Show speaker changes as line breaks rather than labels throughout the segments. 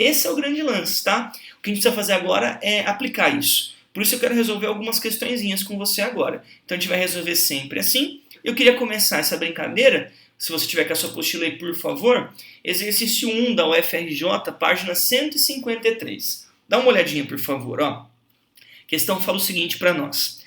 Esse é o grande lance, tá? O que a gente precisa fazer agora é aplicar isso. Por isso eu quero resolver algumas questõezinhas com você agora. Então a gente vai resolver sempre assim. Eu queria começar essa brincadeira, se você tiver com a sua apostila aí, por favor, exercício 1 da UFRJ, página 153. Dá uma olhadinha, por favor, ó. A questão fala o seguinte para nós.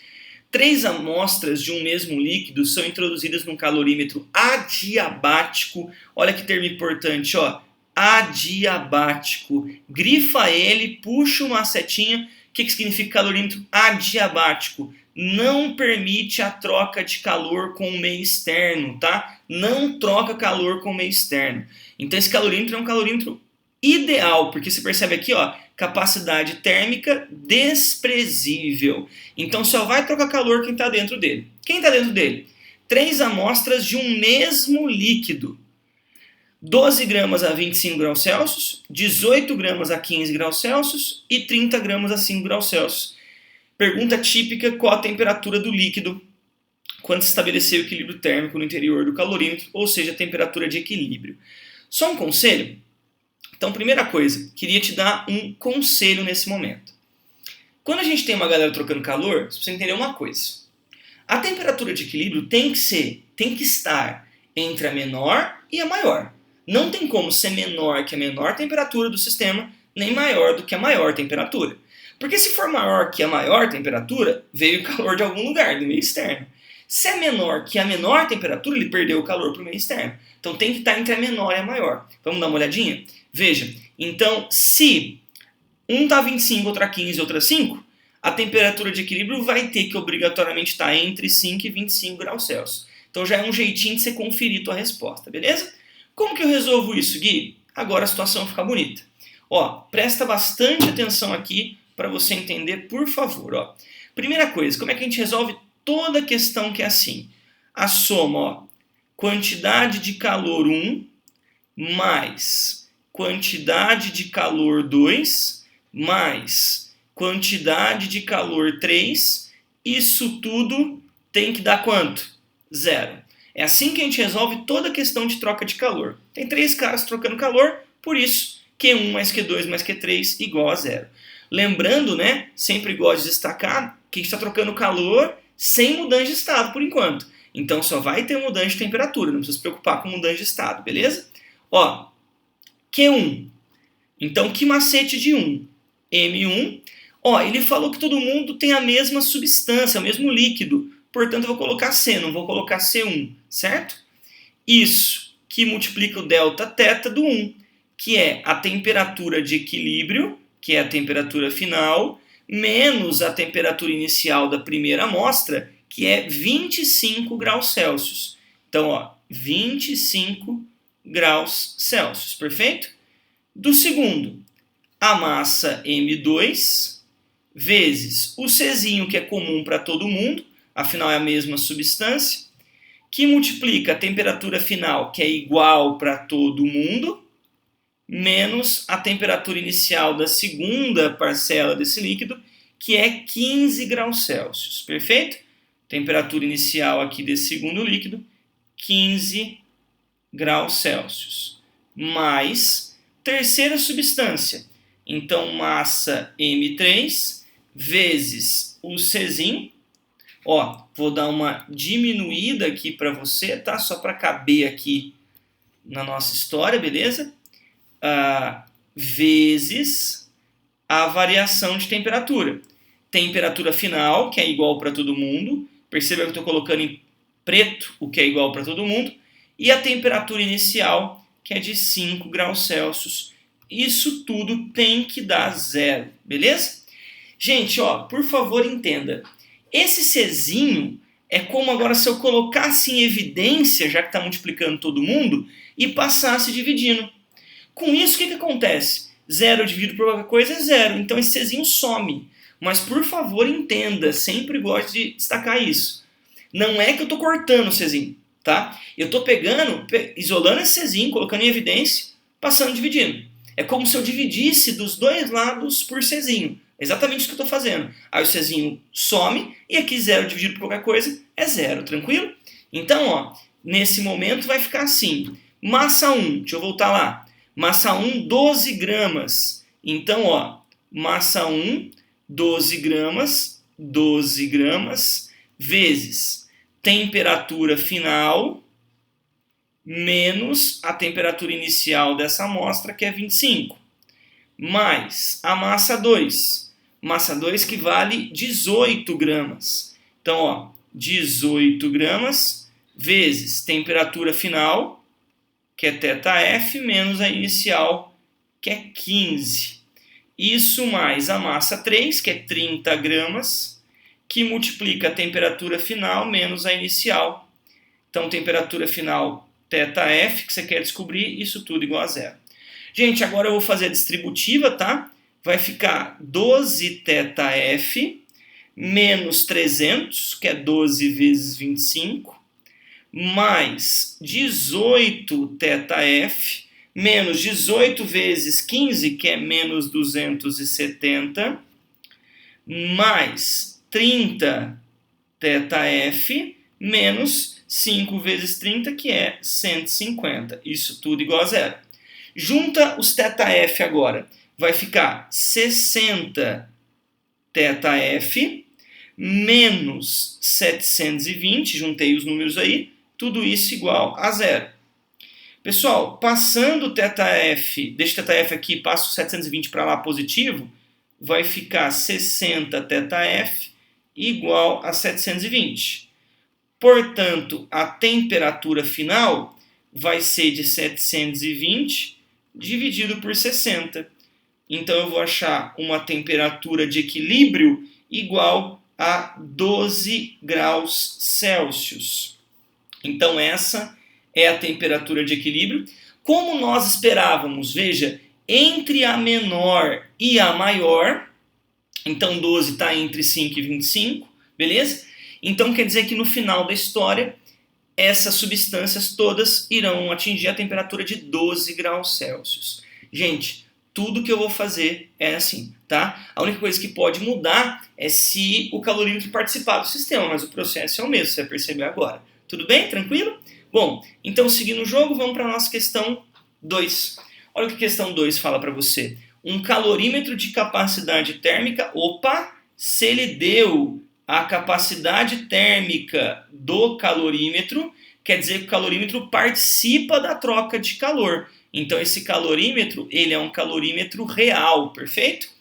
3 amostras de um mesmo líquido são introduzidas num calorímetro adiabático. Olha que termo importante, ó. Adiabático. Grifa ele, puxa uma setinha. O que significa calorímetro adiabático? Não permite a troca de calor com o meio externo, tá? Não troca calor com o meio externo. Então esse calorímetro é um calorímetro ideal, porque você percebe aqui, ó, capacidade térmica desprezível. Então só vai trocar calor quem está dentro dele. Quem está dentro dele? 3 amostras de um mesmo líquido. 12 gramas a 25 graus Celsius, 18 gramas a 15 graus Celsius e 30 gramas a 5 graus Celsius. Pergunta típica: qual a temperatura do líquido quando se estabeleceu o equilíbrio térmico no interior do calorímetro, ou seja, a temperatura de equilíbrio. Só um conselho? Então, primeira coisa, queria te dar um conselho nesse momento. Quando a gente tem uma galera trocando calor, você precisa entender uma coisa. A temperatura de equilíbrio tem que estar entre a menor e a maior. Não tem como ser menor que a menor temperatura do sistema, nem maior do que a maior temperatura. Porque se for maior que a maior temperatura, veio o calor de algum lugar, do meio externo. Se é menor que a menor temperatura, ele perdeu o calor para o meio externo. Então tem que estar entre a menor e a maior. Vamos dar uma olhadinha? Veja, então se um está 25, outra 15, outra 5, a temperatura de equilíbrio vai ter que obrigatoriamente estar entre 5 e 25 graus Celsius. Então já é um jeitinho de você conferir tua resposta, beleza? Como que eu resolvo isso, Gui? Agora a situação fica bonita. Ó, presta bastante atenção aqui para você entender, por favor. Ó. Primeira coisa, como é que a gente resolve toda a questão que é assim? A soma, ó, quantidade de calor 1 mais quantidade de calor 2 mais quantidade de calor 3, isso tudo tem que dar quanto? 0. É assim que a gente resolve toda a questão de troca de calor. Tem 3 caras trocando calor, por isso Q1 mais Q2 mais Q3 igual a 0. Lembrando, né, sempre gosto de destacar que a gente está trocando calor sem mudança de estado por enquanto. Então só vai ter mudança de temperatura, não precisa se preocupar com mudança de estado, beleza? Ó, Q1. Então que macete de 1? M1. Ó, ele falou que todo mundo tem a mesma substância, o mesmo líquido. Portanto, eu vou colocar C, não vou colocar C1, certo? Isso que multiplica o delta θ do 1, que é a temperatura de equilíbrio, que é a temperatura final, menos a temperatura inicial da primeira amostra, que é 25 graus Celsius. Então, ó, 25 graus Celsius, perfeito? Do segundo, a massa M2, vezes o Czinho, que é comum para todo mundo, afinal é a mesma substância, que multiplica a temperatura final, que é igual para todo mundo, menos a temperatura inicial da segunda parcela desse líquido, que é 15 graus Celsius, perfeito? Temperatura inicial aqui desse segundo líquido, 15 graus Celsius, mais terceira substância, então massa M3, vezes o Czinho. Ó, vou dar uma diminuída aqui para você, tá? Só para caber aqui na nossa história, beleza? Vezes a variação de temperatura. Temperatura final, que é igual para todo mundo. Perceba que eu estou colocando em preto o que é igual para todo mundo. E a temperatura inicial, que é de 5 graus Celsius. Isso tudo tem que dar 0, beleza? Gente, ó, por favor, entenda. Esse Czinho é como agora se eu colocasse em evidência, já que está multiplicando todo mundo, e passasse dividindo. Com isso, o que acontece? 0 dividido por qualquer coisa é 0, então esse Czinho some. Mas, por favor, entenda, sempre gosto de destacar isso. Não é que eu estou cortando o Czinho, tá? Eu estou pegando, isolando esse Czinho, colocando em evidência, passando dividindo. É como se eu dividisse dos dois lados por Czinho. Exatamente isso que eu estou fazendo. Aí o Czinho some e aqui 0 dividido por qualquer coisa é 0, tranquilo? Então, ó, nesse momento vai ficar assim. Massa 1, deixa eu voltar lá. Massa 1, 12 gramas. Então, ó, massa 1, 12 gramas, vezes temperatura final, menos a temperatura inicial dessa amostra, que é 25, mais a massa 2. Massa 2 que vale 18 gramas. Então, ó, 18 gramas vezes temperatura final, que é θF, menos a inicial, que é 15. Isso mais a massa 3, que é 30 gramas, que multiplica a temperatura final menos a inicial. Então, temperatura final θF, que você quer descobrir, isso tudo igual a zero. Gente, agora eu vou fazer a distributiva, tá? Vai ficar 12 θF menos 300, que é 12 vezes 25, mais 18 θF, menos 18 vezes 15, que é menos 270, mais 30 θF, menos 5 vezes 30, que é 150. Isso tudo igual a zero. Junta os θF agora. Vai ficar 60 θF menos 720, juntei os números aí, tudo isso igual a zero. Pessoal, passando o θF, deixa o θF aqui, passo o 720 para lá positivo, vai ficar 60 θF igual a 720. Portanto, a temperatura final vai ser de 720 dividido por 60. Então, eu vou achar uma temperatura de equilíbrio igual a 12 graus Celsius. Então, essa é a temperatura de equilíbrio. Como nós esperávamos, veja, entre a menor e a maior, então 12 está entre 5 e 25, beleza? Então, quer dizer que no final da história, essas substâncias todas irão atingir a temperatura de 12 graus Celsius. Gente, tudo que eu vou fazer é assim, tá? A única coisa que pode mudar é se o calorímetro participar do sistema, mas o processo é o mesmo, você vai perceber agora. Tudo bem? Tranquilo? Bom, então seguindo o jogo, vamos para a nossa questão 2. Olha o que a questão 2 fala para você. Um calorímetro de capacidade térmica, se ele deu a capacidade térmica do calorímetro, quer dizer que o calorímetro participa da troca de calor. Então esse calorímetro, ele é um calorímetro real, perfeito?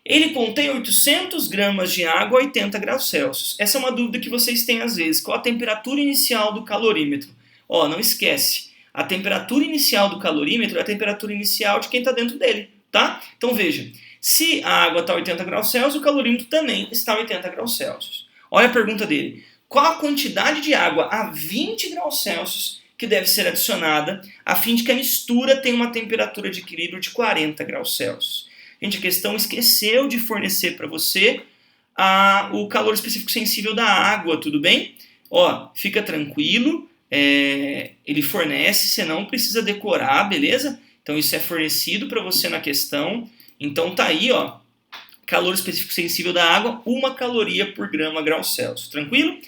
Ele contém 800 gramas de água a 80 graus Celsius. Essa é uma dúvida que vocês têm às vezes. Qual a temperatura inicial do calorímetro? Ó, não esquece. A temperatura inicial do calorímetro é a temperatura inicial de quem está dentro dele, tá? Então veja, se a água está a 80 graus Celsius, o calorímetro também está a 80 graus Celsius. Olha a pergunta dele. Qual a quantidade de água a 20 graus Celsius que deve ser adicionada a fim de que a mistura tenha uma temperatura de equilíbrio de 40 graus Celsius? Gente, a questão esqueceu de fornecer para você o calor específico sensível da água, tudo bem? Ó, fica tranquilo, ele fornece, você não precisa decorar, beleza? Então isso é fornecido para você na questão. Então tá aí, ó, calor específico sensível da água, 1 caloria por grama graus Celsius, tranquilo?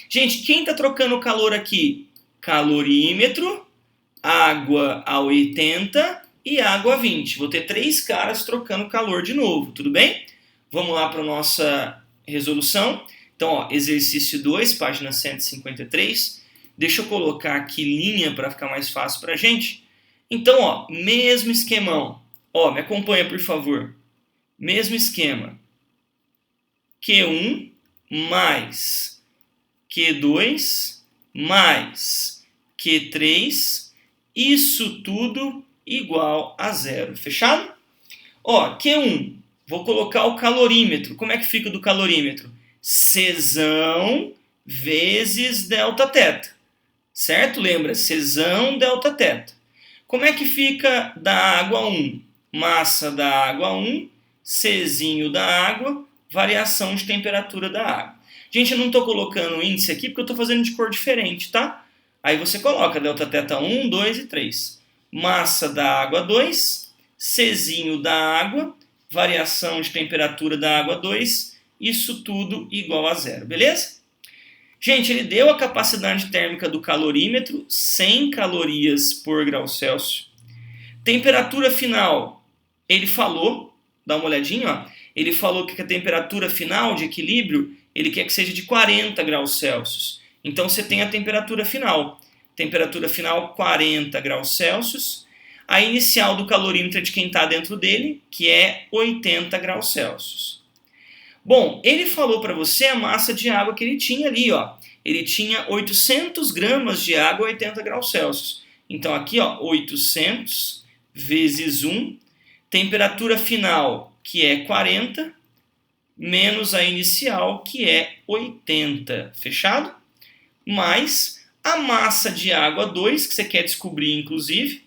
Gente, quem está trocando o calor aqui? Calorímetro, água a 80 e água a 20. Vou ter 3 caras trocando calor de novo, tudo bem? Vamos lá para a nossa resolução. Então, ó, exercício 2, página 153. Deixa eu colocar aqui linha para ficar mais fácil para a gente. Então, ó, mesmo esquemão. Ó, me acompanha, por favor. Mesmo esquema. Q1 mais Q2 mais Q3, isso tudo igual a zero. Fechado? Ó, Q1, vou colocar o calorímetro. Como é que fica do calorímetro? Czão vezes Δθ. Certo? Lembra? Czão Δθ. Como é que fica da água 1? Massa da água 1, Czinho da água, variação de temperatura da água. Gente, eu não estou colocando o índice aqui porque eu estou fazendo de cor diferente, tá? Aí você coloca Δθ 1, 2 e 3. Massa da água 2, Czinho da água, variação de temperatura da água 2, isso tudo igual a zero, beleza? Gente, ele deu a capacidade térmica do calorímetro, 100 calorias por grau Celsius. Temperatura final, ele falou, dá uma olhadinha, ó, ele falou que a temperatura final de equilíbrio, ele quer que seja de 40 graus Celsius. Então você tem a temperatura final 40 graus Celsius, a inicial do calorímetro é de quem está dentro dele, que é 80 graus Celsius. Bom, ele falou para você a massa de água que ele tinha ali, ó. Ele tinha 800 gramas de água a 80 graus Celsius. Então aqui, ó, 800 vezes 1, temperatura final, que é 40, menos a inicial, que é 80. Fechado? Mais a massa de água 2, que você quer descobrir, inclusive,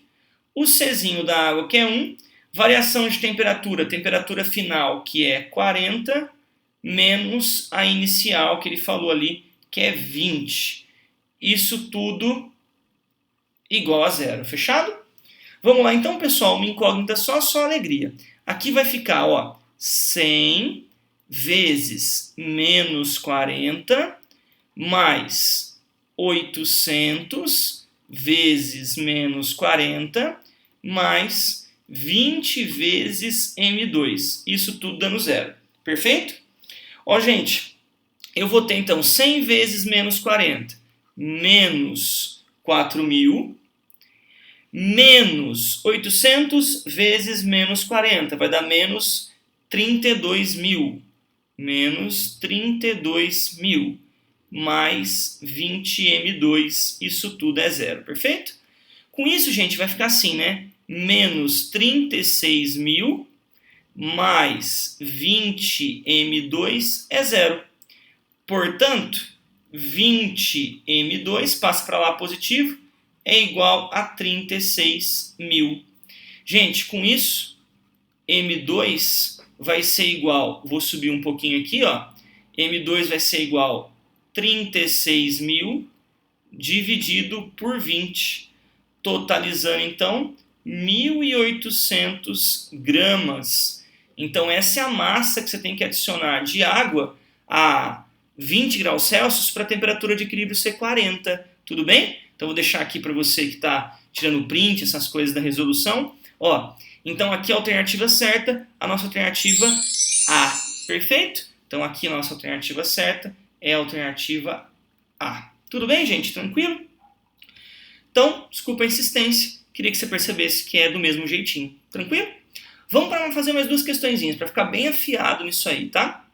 o Czinho da água, que é 1, variação de temperatura final, que é 40, menos a inicial, que ele falou ali, que é 20. Isso tudo igual a zero. Fechado? Vamos lá então, pessoal, uma incógnita só alegria. Aqui vai ficar, ó, 100 vezes menos 40 mais 800 vezes menos 40 mais 20 vezes M2. Isso tudo dando zero. Perfeito? Ó, gente, eu vou ter então 100 vezes menos 40, menos 4.000, menos 800 vezes menos 40, vai dar menos 32.000, menos 32.000, mais 20M2, isso tudo é zero, perfeito? Com isso, gente, vai ficar assim, né? Menos 36.000 mais 20M2 é zero. Portanto, 20M2 passa para lá positivo, é igual a 36.000. Gente, com isso, M2 vai ser igual, vou subir um pouquinho aqui, ó. M2 vai ser igual a 36.000 dividido por 20, totalizando então 1.800 gramas. Então essa é a massa que você tem que adicionar de água a 20 graus Celsius para a temperatura de equilíbrio ser 40. Tudo bem? Então vou deixar aqui para você que está tirando print, essas coisas da resolução. Ó, então aqui a alternativa certa, a nossa alternativa A. Perfeito? Então aqui a nossa alternativa certa é a alternativa A. Tudo bem, gente? Tranquilo? Então, desculpa a insistência. Queria que você percebesse que é do mesmo jeitinho. Tranquilo? Vamos para fazer mais duas questõezinhas, para ficar bem afiado nisso aí, tá?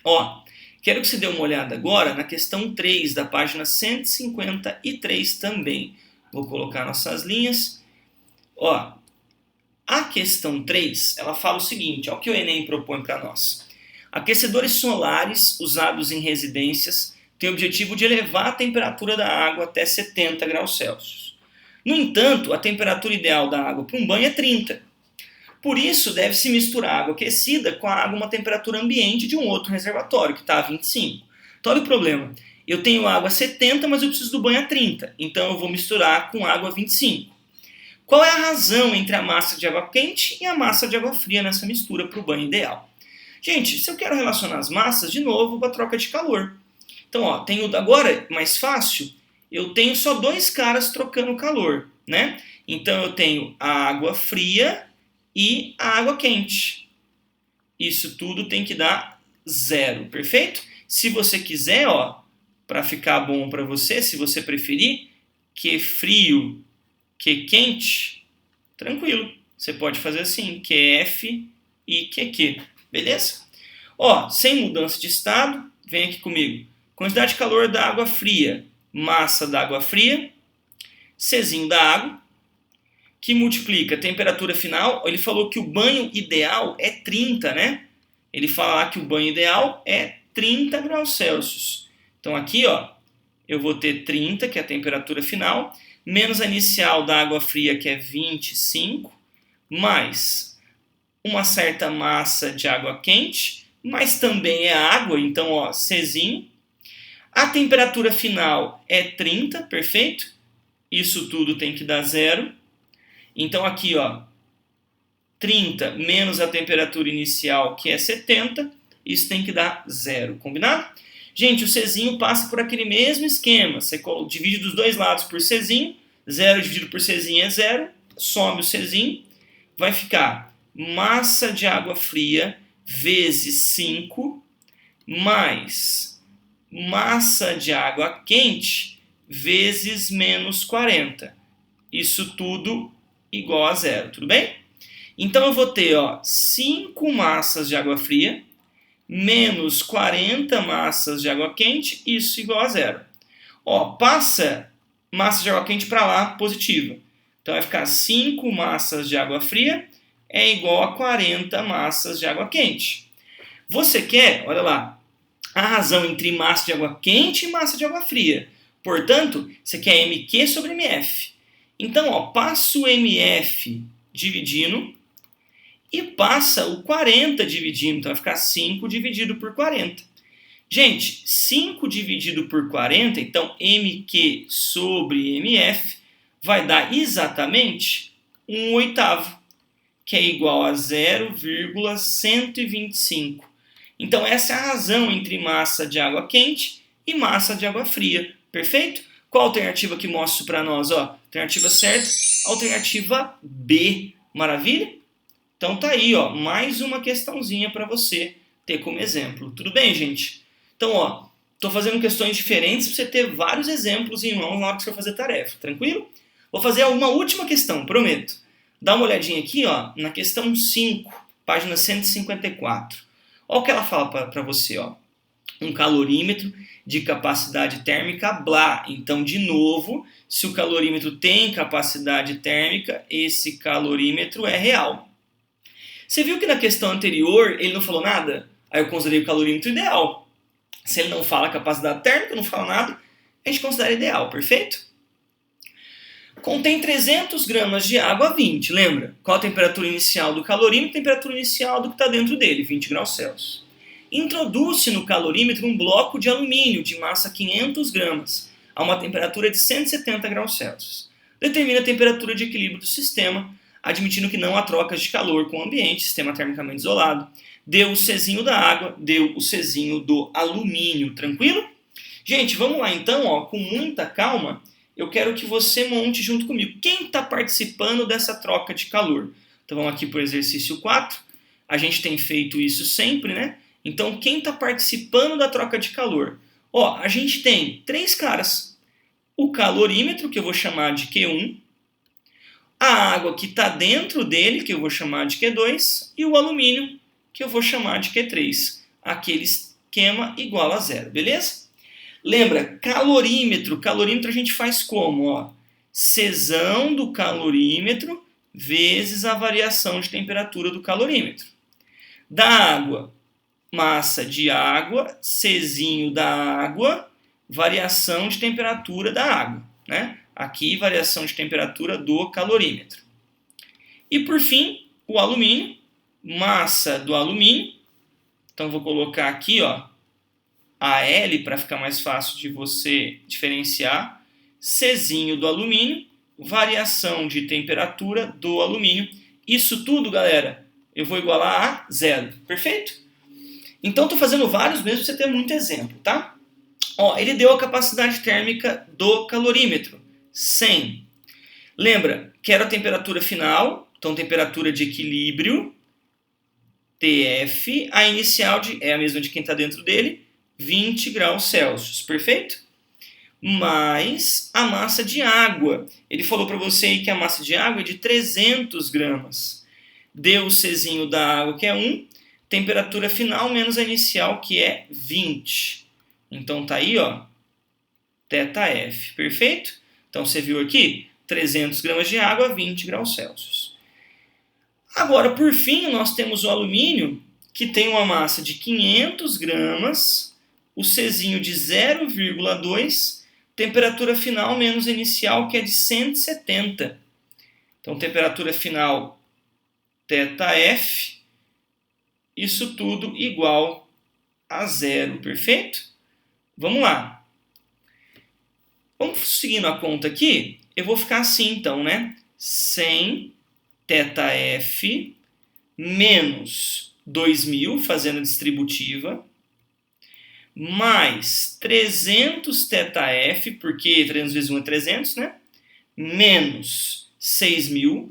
Ó, quero que você dê uma olhada agora na questão 3, da página 153 também. Vou colocar nossas linhas. Ó, a questão 3, ela fala o seguinte, ó, o que o Enem propõe para nós. Aquecedores solares usados em residências têm o objetivo de elevar a temperatura da água até 70 graus Celsius. No entanto, a temperatura ideal da água para um banho é 30. Por isso, deve-se misturar água aquecida com a água a uma temperatura ambiente de um outro reservatório, que está a 25. Então, olha o problema. Eu tenho água a 70, mas eu preciso do banho a 30. Então, eu vou misturar com água a 25. Qual é a razão entre a massa de água quente e a massa de água fria nessa mistura para o banho ideal? Gente, se eu quero relacionar as massas, de novo, para a troca de calor. Então, ó, tenho agora, mais fácil, eu tenho só dois caras trocando calor, né? Então, eu tenho a água fria e a água quente. Isso tudo tem que dar zero, perfeito? Se você quiser, ó, para ficar bom para você, se você preferir, que frio, que quente, tranquilo. Você pode fazer assim, QF e QQ, beleza? Ó, sem mudança de estado, vem aqui comigo. Quantidade de calor da água fria, massa da água fria, Czinho da água, que multiplica a temperatura final. Ele falou que o banho ideal é 30, né? Ele fala lá que o banho ideal é 30 graus Celsius. Então aqui, ó, eu vou ter 30, que é a temperatura final, menos a inicial da água fria, que é 25, mais uma certa massa de água quente, mas também é água, então, ó, Czinho. A temperatura final é 30, perfeito? Isso tudo tem que dar zero. Então aqui, ó, 30 menos a temperatura inicial, que é 70, isso tem que dar zero, combinado? Gente, o Czinho passa por aquele mesmo esquema. Você divide dos dois lados por Czinho, 0 dividido por Czinho é 0, some o Czinho, vai ficar massa de água fria vezes 5 mais massa de água quente vezes menos 40. Isso tudo igual a zero, tudo bem? Então eu vou ter 5 massas de água fria menos 40 massas de água quente, isso igual a zero. Passa massa de água quente para lá, positiva. Então vai ficar 5 massas de água fria é igual a 40 massas de água quente. Você quer, olha lá, a razão entre massa de água quente e massa de água fria. Portanto, você quer mq sobre mf. Então, passa o mf dividindo e passa o 40 dividindo. Então, vai ficar 5 dividido por 40. Gente, 5 dividido por 40, então mq sobre mf vai dar exatamente 1/8, que é igual a 0,125. Então, essa é a razão entre massa de água quente e massa de água fria. Perfeito? Qual a alternativa que mostro para nós? Alternativa certa, alternativa B. Maravilha? Então tá aí, mais uma questãozinha para você ter como exemplo. Tudo bem, gente? Então, estou fazendo questões diferentes para você ter vários exemplos em mãos na hora que você for fazer tarefa. Tranquilo? Vou fazer uma última questão, prometo. Dá uma olhadinha aqui, na questão 5, página 154. Olha o que ela fala para você, um calorímetro de capacidade térmica blá. Então, de novo, se o calorímetro tem capacidade térmica, esse calorímetro é real. Você viu que na questão anterior ele não falou nada? Aí eu considerei o calorímetro ideal. Se ele não fala capacidade térmica, não fala nada, a gente considera ideal, perfeito? Contém 300 gramas de água a 20, lembra? Qual a temperatura inicial do calorímetro? Temperatura inicial do que está dentro dele, 20 graus Celsius. Introduz-se no calorímetro um bloco de alumínio de massa 500 gramas, a uma temperatura de 170 graus Celsius. Determina a temperatura de equilíbrio do sistema, admitindo que não há trocas de calor com o ambiente, sistema termicamente isolado. Deu o Czinho da água, deu o Czinho do alumínio, tranquilo? Gente, vamos lá então, com muita calma. Eu quero que você monte junto comigo. Quem está participando dessa troca de calor? Então vamos aqui para o exercício 4. A gente tem feito isso sempre, né? Então quem está participando da troca de calor? A gente tem 3 caras. O calorímetro, que eu vou chamar de Q1. A água que está dentro dele, que eu vou chamar de Q2. E o alumínio, que eu vou chamar de Q3. Aquele esquema igual a zero, beleza? Lembra, calorímetro a gente faz como? Czão do calorímetro vezes a variação de temperatura do calorímetro. Da água, massa de água, Czinho da água, variação de temperatura da água. Né? Aqui, variação de temperatura do calorímetro. E por fim, o alumínio, massa do alumínio. Então, vou colocar aqui, AL para ficar mais fácil de você diferenciar, Czinho do alumínio, variação de temperatura do alumínio. Isso tudo, galera, eu vou igualar a zero, perfeito? Então, estou fazendo vários mesmo para você ter muito exemplo, tá? Ele deu a capacidade térmica do calorímetro, 100. Lembra, quero a temperatura final, então temperatura de equilíbrio, TF, a inicial é a mesma de quem está dentro dele, 20 graus Celsius, perfeito? Mais a massa de água. Ele falou para você aí que a massa de água é de 300 gramas. Deu o Czinho da água, que é 1. Temperatura final menos a inicial, que é 20. Então tá aí, ΔF, perfeito? Então você viu aqui, 300 gramas de água, 20 graus Celsius. Agora, por fim, nós temos o alumínio, que tem uma massa de 500 gramas, o Czinho de 0,2, temperatura final menos inicial, que é de 170. Então, temperatura final, ΔF, isso tudo igual a zero, perfeito? Vamos lá. Vamos seguindo a conta aqui, eu vou ficar assim, então, né? 100 ΔF menos 2.000, fazendo a distributiva, mais 300 ΔF, porque 300 vezes 1 é 300, né? Menos 6.000,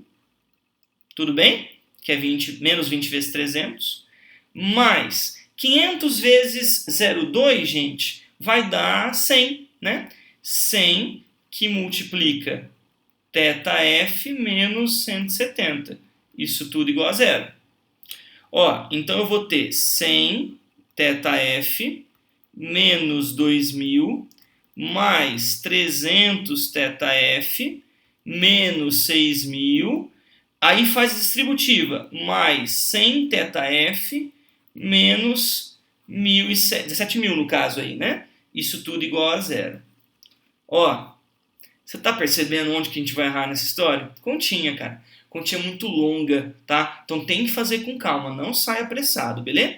tudo bem? Que é 20, menos 20 vezes 300, mais 500 vezes 0,2, gente, vai dar 100, né? 100 que multiplica θf menos 170. Isso tudo igual a zero. Ó, então eu vou ter 100 θf menos 2.000 mais 300 θf menos 6.000. Aí faz a distributiva, mais 100 θf menos 17.000 no caso aí, né? Isso tudo igual a zero. Ó, você tá percebendo onde que a gente vai errar nessa história? Continha, cara. Continha muito longa, tá? Então tem que fazer com calma, não saia apressado, beleza?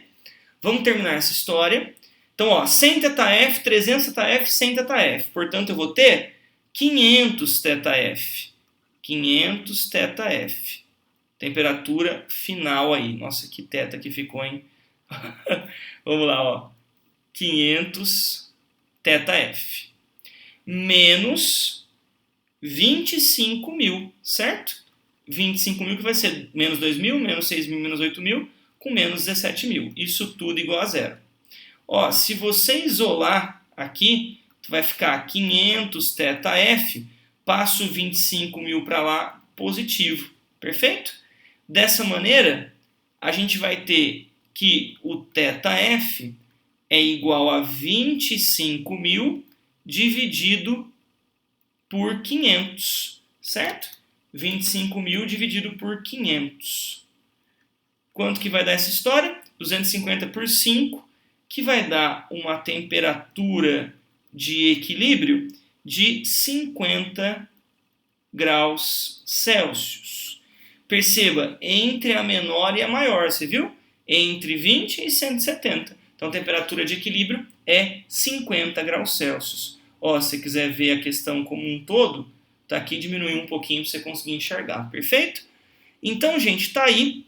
Vamos terminar essa história. Então, ó, 100 θf, 300 θf, 100 θf. Portanto, eu vou ter 500 θf. 500 θf. Temperatura final aí. Nossa, que teta que ficou, hein? Vamos lá, ó. 500 θf. Menos 25.000, certo? 25.000 que vai ser menos 2.000, menos 6.000, menos 8.000, com menos 17.000. Isso tudo igual a zero. Ó, se você isolar aqui, vai ficar 500 θf, passo 25.000 para lá, positivo. Perfeito? Dessa maneira, a gente vai ter que o θf é igual a 25.000 dividido por 500, certo? 25.000 dividido por 500. Quanto que vai dar essa história? 250 por 5, que vai dar uma temperatura de equilíbrio de 50 graus Celsius. Perceba, entre a menor e a maior, você viu? Entre 20 e 170. Então, a temperatura de equilíbrio é 50 graus Celsius. Ó, se você quiser ver a questão como um todo, tá aqui, diminuir um pouquinho para você conseguir enxergar, perfeito? Então, gente, tá aí.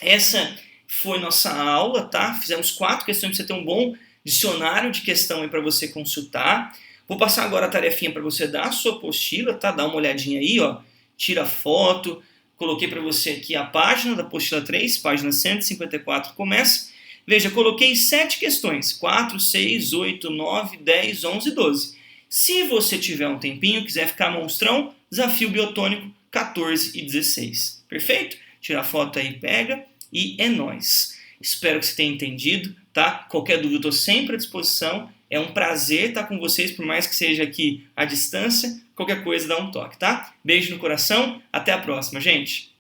Essa foi nossa aula, tá? Fizemos 4 questões para você ter um bom dicionário de questão aí para você consultar. Vou passar agora a tarefinha para você dar a sua apostila, tá? Dá uma olhadinha aí, ó. Tira foto. Coloquei para você aqui a página da apostila 3, página 154, começa. Veja, coloquei 7 questões, 4, 6, 8, 9, 10, 11 e 12. Se você tiver um tempinho, quiser ficar monstrão, desafio biotônico 14 e 16. Perfeito? Tira a foto aí, pega e é nóis. Espero que você tenha entendido, tá? Qualquer dúvida, eu estou sempre à disposição. É um prazer estar com vocês, por mais que seja aqui à distância. Qualquer coisa, dá um toque, tá? Beijo no coração, até a próxima, gente!